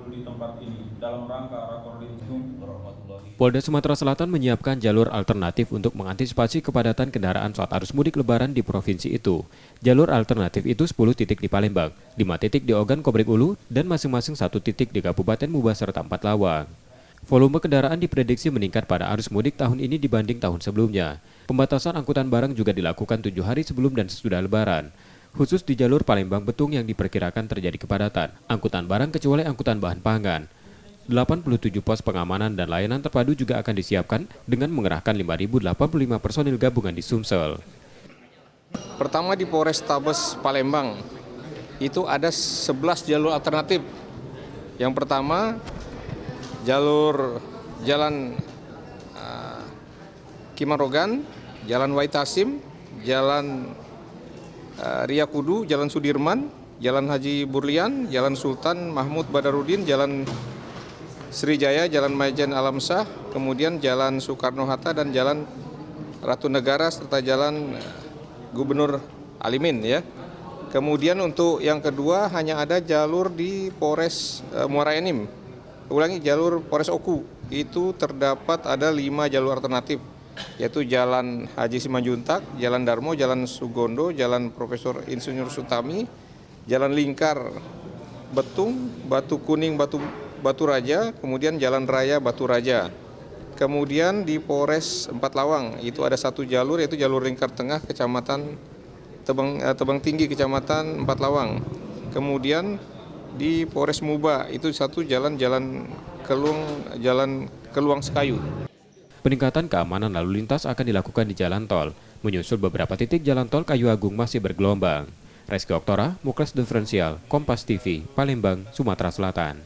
berkumpul di tempat ini dalam rangka Rakordim. Polda Sumatera Selatan menyiapkan jalur alternatif untuk mengantisipasi kepadatan kendaraan saat arus mudik Lebaran di provinsi itu. Jalur alternatif itu 10 titik di Palembang, 5 titik di Ogan Komering Ulu, dan masing-masing 1 titik di Kabupaten Muba serta 4 Lawang. Volume kendaraan diprediksi meningkat pada arus mudik tahun ini dibanding tahun sebelumnya. Pembatasan angkutan barang juga dilakukan 7 hari sebelum dan sesudah Lebaran. Khusus di jalur Palembang-Betung yang diperkirakan terjadi kepadatan, angkutan barang kecuali angkutan bahan pangan. 87 pos pengamanan dan layanan terpadu juga akan disiapkan dengan mengerahkan 5.085 personil gabungan di Sumsel. Pertama di Polrestabes Palembang, itu ada 11 jalur alternatif. Yang pertama, jalur Jalan Kimarogan, Jalan Waitasim, Jalan Ria Kudu, Jalan Sudirman, Jalan Haji Burlian, Jalan Sultan Mahmud Badarudin, Jalan Srijaya, Jalan Majen Alamsah, kemudian Jalan Soekarno-Hatta dan Jalan Ratu Negara serta Jalan Gubernur Alimin ya. Kemudian untuk yang kedua hanya ada jalur di Polres Muara Enim. Ulangi, jalur Polres Oku itu terdapat ada 5 jalur alternatif, yaitu Jalan Haji Simanjuntak, Jalan Darmo, Jalan Sugondo, Jalan Profesor Insinyur Sutami, Jalan Lingkar Betung, Batu Kuning, Batu Raja, kemudian Jalan Raya Batu Raja. Kemudian di Polres 4 Lawang itu ada 1 jalur, yaitu jalur Lingkar Tengah Kecamatan Tebang Tinggi, Kecamatan 4 Lawang. Kemudian di Polres Muba itu 1 Jalan Keluang Sekayu. Peningkatan keamanan lalu lintas akan dilakukan di jalan tol, menyusul beberapa titik jalan tol Kayu Agung masih bergelombang. Reski Oktora, Muklas Diferensial, Kompas TV, Palembang, Sumatera Selatan.